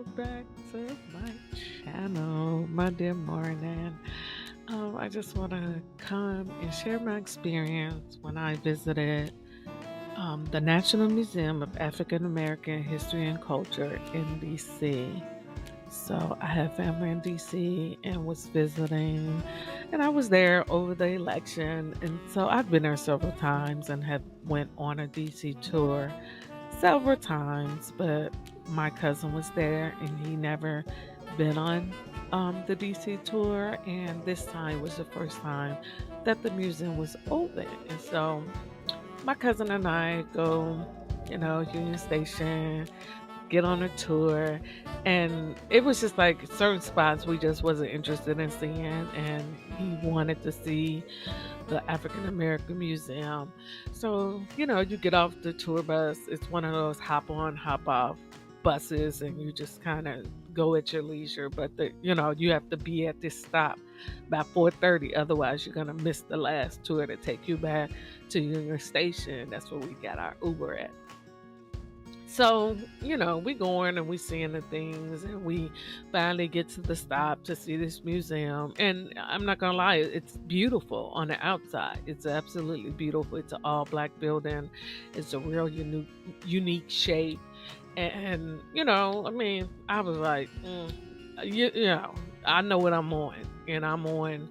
welcome back to my channel, my dear morning. I just want to come and share my experience when I visited the National Museum of African American History and Culture in DC. So I have family in DC and was visiting, and I was there over the election, and so I've been there several times and have went on a DC tour several times, but my cousin was there and he never been on the DC tour, and this time was the first time that the museum was open. And so my cousin and I go, Union Station, get on a tour, and it was just like certain spots we just wasn't interested in seeing, and he wanted to see the African American Museum. So, you get off the tour bus. It's one of those hop on, hop off buses, and you just kind of go at your leisure. But you have to be at this stop by 4:30, otherwise you're gonna miss the last tour to take you back to your station. That's where we got our Uber at. So, we going and we seeing the things, and we finally get to the stop to see this museum. And I'm not gonna lie, it's beautiful on the outside. It's absolutely beautiful. It's an all black building. It's a real unique shape. And, I was like, I know what I'm on. And I'm on,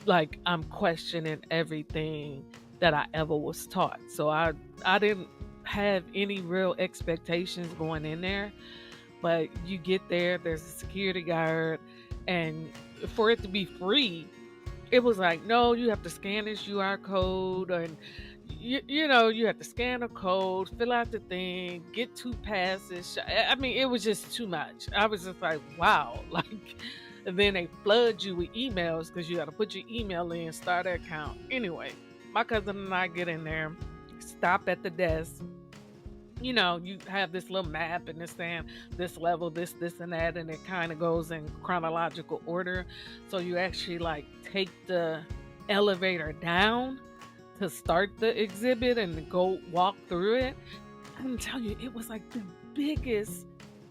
like, I'm questioning everything that I ever was taught. So I didn't have any real expectations going in there, but you get there, there's a security guard, and for it to be free, it was like, no, you have to scan this QR code, and you have to scan a code, fill out the thing, get two passes. I mean, it was just too much. I was just like, wow. Like, and then they flood you with emails because you got to put your email in, start an account. Anyway, my cousin and I get in there, stop at the desk. You have this little map, and it's saying this level, this, and that, and it kind of goes in chronological order. So you actually like take the elevator down to start the exhibit and go walk through it. I'm telling you, it was like the biggest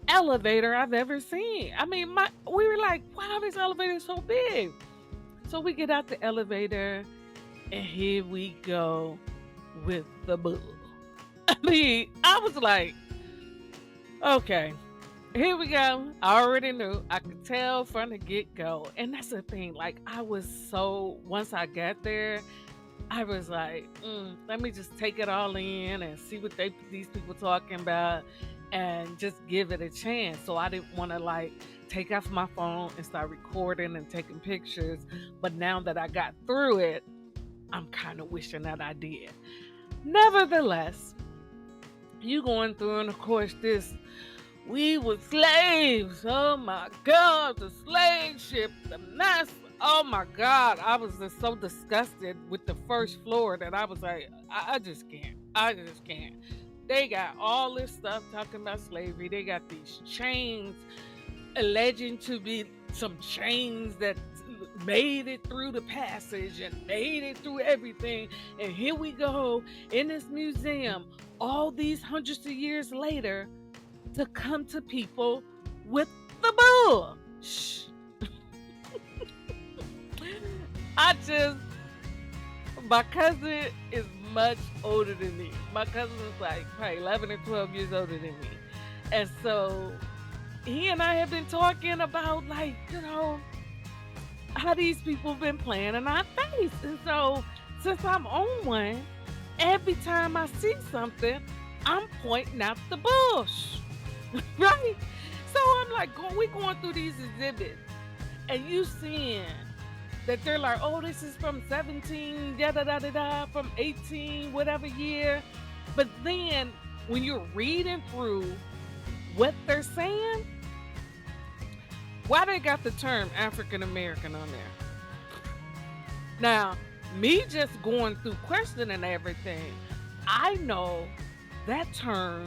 elevator I've ever seen. I mean, we were like, wow, this elevator is so big. So we get out the elevator, and here we go with the bull. I mean, I was like, okay, here we go. I already knew. I could tell from the get go. And that's the thing. Like, once I got there, I was like, let me just take it all in and see what these people talking about and just give it a chance. So I didn't want to like take off my phone and start recording and taking pictures. But now that I got through it, I'm kind of wishing that I did. Nevertheless, you going through, and of course we were slaves. Oh my God, the slave ship, the mess. Oh my God, I was just so disgusted with the first floor that I was like, I just can't. I just can't. They got all this stuff talking about slavery. They got these chains alleging to be some chains that made it through the passage and made it through everything. And here we go in this museum all these hundreds of years later to come to people with the bull. Shh. My cousin is much older than me. My cousin is like probably 11 or 12 years older than me. And so he and I have been talking about, like, how these people been playing in our face. And so since I'm on one, every time I see something, I'm pointing out the bush. Right? So I'm like, we going through these exhibits, and you seeing that they're like, oh, this is from 17, da da da da da, from 18, whatever year. But then when you're reading through what they're saying, why they got the term African American on there? Now, me just going through questioning everything, I know that term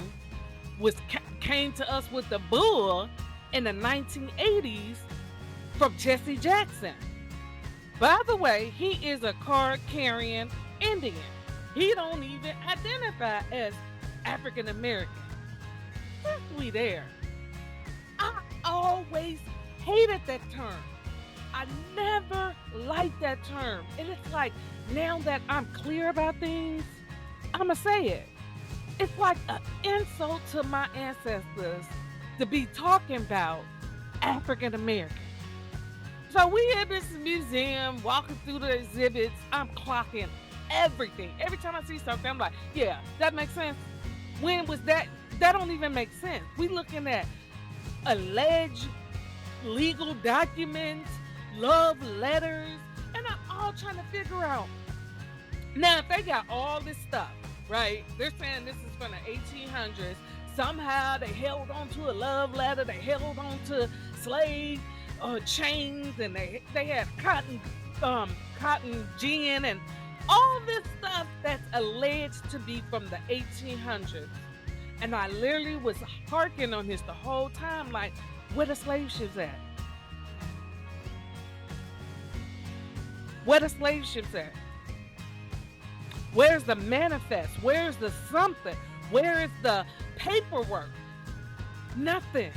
came to us with the bull in the 1980s from Jesse Jackson. By the way, he is a card-carrying Indian. He don't even identify as African American. Since we there, always hated that term. I never liked that term. And it's like, now that I'm clear about things, I'ma say it. It's like an insult to my ancestors to be talking about African American. So we at this museum walking through the exhibits. I'm clocking everything. Every time I see something, I'm like, yeah, that makes sense. When was that? That don't even make sense. We looking at alleged legal documents, love letters, and I'm all trying to figure out. Now, if they got all this stuff, right? They're saying this is from the 1800s. Somehow they held on to a love letter. They held on to slave chains, and they had cotton gin and all this stuff that's alleged to be from the 1800s. And I literally was harking on this the whole time, like, where the slave ships at? Where the slave ships at? Where's the manifest? Where's the something? Where is the paperwork? Nothing.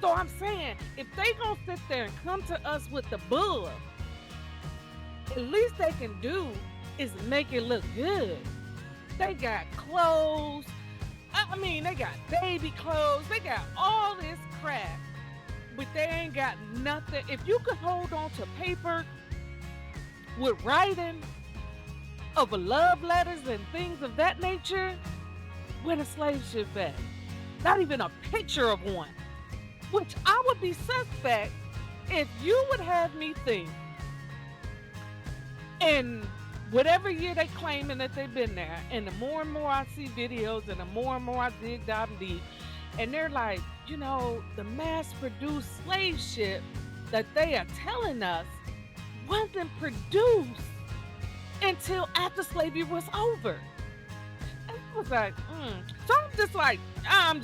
So I'm saying, if they gonna sit there and come to us with the bull, at least they can do is make it look good. They got clothes. I mean, they got baby clothes. They got all this crap, but they ain't got nothing. If you could hold on to paper with writing of love letters and things of that nature, where the slave ship at? Not even a picture of one. Which I would be suspect if you would have me think, in whatever year they claiming that they've been there, and the more and more I see videos and the more and more I dig down deep, and they're like, the mass-produced slave ship that they are telling us wasn't produced until after slavery was over. And I was like, So I'm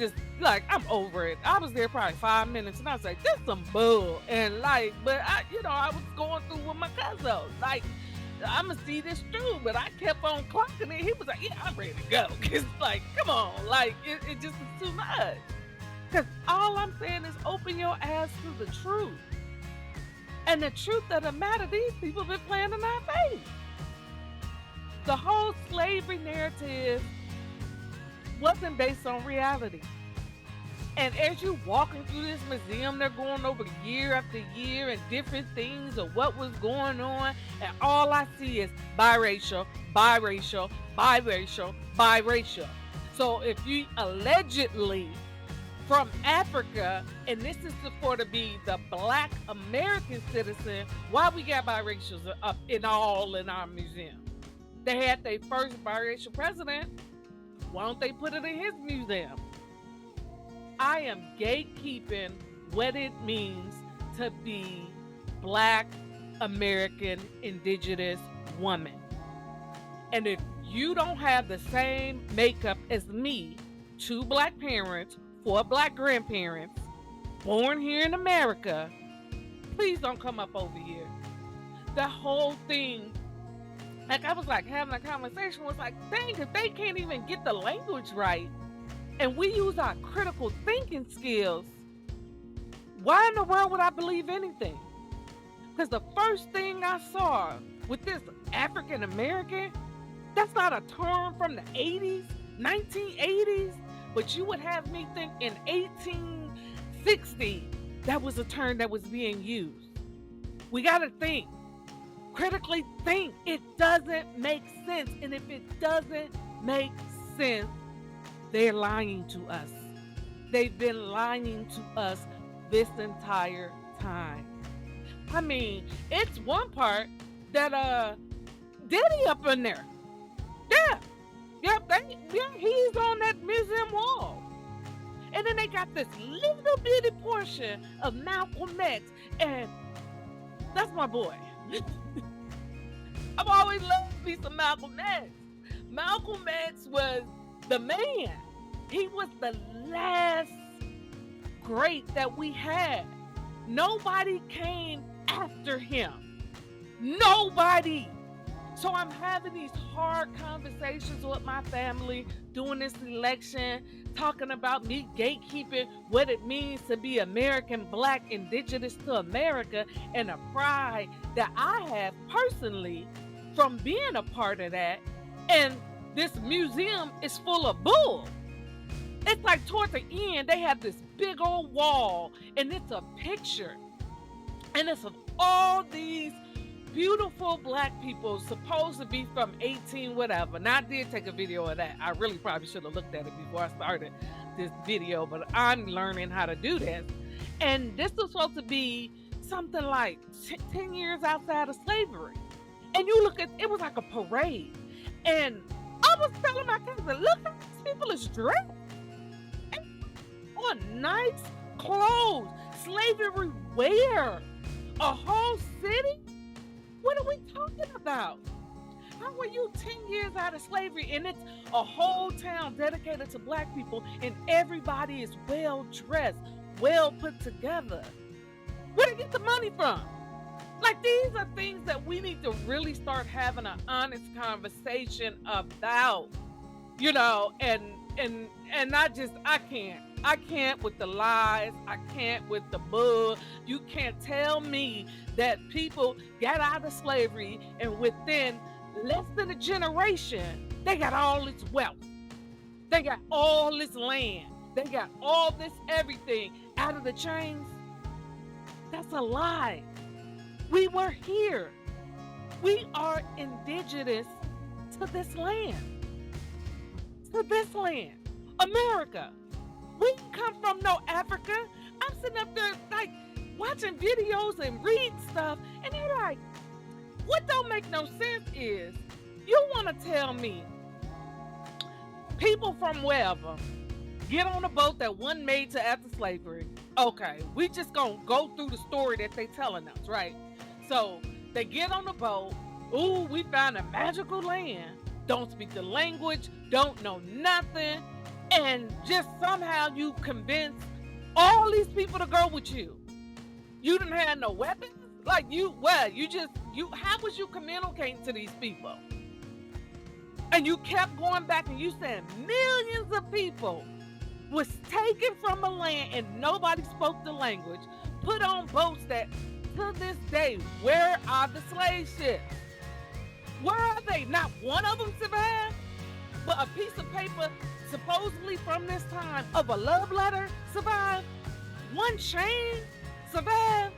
I'm over it. I was there probably 5 minutes, and I was like, this some bull. And but I was going through with my cousin. I'm gonna see this through, but I kept on clocking it. He was like, yeah, I'm ready to go. Cause come on, it just is too much. Cause all I'm saying is open your ass to the truth. And the truth of the matter, these people been playing in our face. The whole slavery narrative wasn't based on reality. And as you walking through this museum, they're going over year after year and different things of what was going on. And all I see is biracial, biracial, biracial, biracial. So if you allegedly from Africa, and this is for to be the Black American citizen, why we got biracials up in our museum? They had their first biracial president. Why don't they put it in his museum? I am gatekeeping what it means to be Black American Indigenous woman. And if you don't have the same makeup as me, 2 Black parents, 4 Black grandparents, born here in America, please don't come up over here. The whole thing, I was having a conversation, was like, dang, if they can't even get the language right, and we use our critical thinking skills, why in the world would I believe anything? Because the first thing I saw with this African American, that's not a term from the 80s, 1980s, but you would have me think in 1860 that was a term that was being used. We got to think, critically think. It doesn't make sense. And if it doesn't make sense, they're lying to us. They've been lying to us this entire time. I mean, it's one part that Diddy up in there. Yeah. He's on that museum wall. And then they got this little bitty portion of Malcolm X, and that's my boy. I've always loved me some Malcolm X. Malcolm X was the man. He was the last great that we had. Nobody came after him. Nobody. So I'm having these hard conversations with my family during this election, talking about me gatekeeping what it means to be American, Black, Indigenous to America, and the pride that I have personally from being a part of that. And this museum is full of bull. It's like toward the end, they have this big old wall, and it's a picture. And it's of all these beautiful Black people supposed to be from 18 whatever. Now I did take a video of that. I really probably should have looked at it before I started this video, but I'm learning how to do this. And this was supposed to be something like 10 years outside of slavery. And you look at it, was like a parade. And I was telling my cousin, look how these people is dressed. On nice clothes, slavery wear, a whole city. What are we talking about? How are you 10 years out of slavery and it's a whole town dedicated to Black people and everybody is well dressed, well put together? Where do you get the money from? Like, these are things that we need to really start having an honest conversation about, you know, and I can't with the lies. I can't with the bull. You can't tell me that people got out of slavery and within less than a generation, they got all this wealth. They got all this land. They got all this everything out of the chains. That's a lie. We were here. We are indigenous to this land. To this land. America. We didn't come from no Africa. I'm sitting up there like watching videos and reading stuff, and they're like, what don't make no sense is you want to tell me people from wherever get on a boat that wasn't made to after slavery. Okay, we just gonna go through the story that they telling us, right? So they get on the boat. Ooh, we found a magical land. Don't speak the language, don't know nothing. And just somehow you convince all these people to go with you. You didn't have no weapons? Like how was you communicating to these people? And you kept going back and you said millions of people was taken from a land and nobody spoke the language, put on boats that to this day, where are the slave ships? Where are they? Not one of them survived, but a piece of paper supposedly from this time of a love letter survived. One chain survived,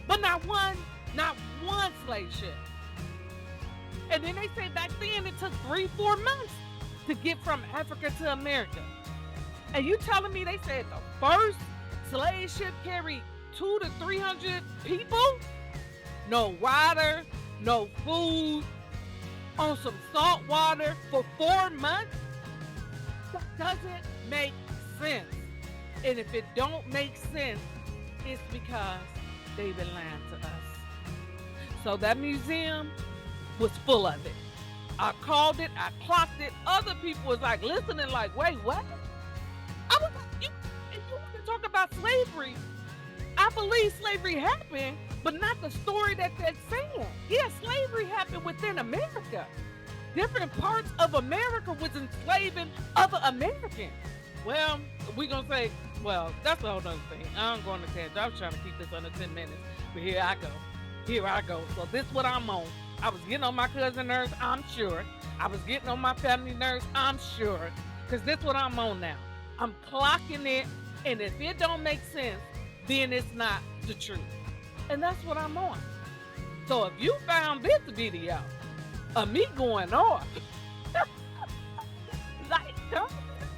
but not one slave ship. And then they say back then it took 3-4 months to get from Africa to America. And you telling me they said the first slave ship carried 200 to 300 people? No water, no food, on some salt water for 4 months? That doesn't make sense. And if it don't make sense, it's because they've been lying to us. So that museum was full of it. I called it, I clocked it. Other people was like listening like, wait, what? I was like, if you want to talk about slavery, I believe slavery happened, but not the story that they're saying. Yeah, slavery happened within America. Different parts of America was enslaving other Americans. Well, we're going to say, well, that's a whole other thing. I'm going to tangent. I was trying to keep this under 10 minutes, but here I go. Here I go. So this is what I'm on. I was getting on my cousin's nerves, I'm sure. I was getting on my family nerves, I'm sure. Because this is what I'm on now. I'm clocking it, and if it don't make sense, then it's not the truth. And that's what I'm on. So if you found this video of me going off, like, comment,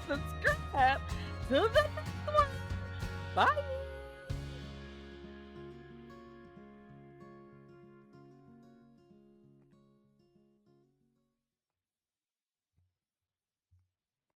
subscribe to the next one. Bye.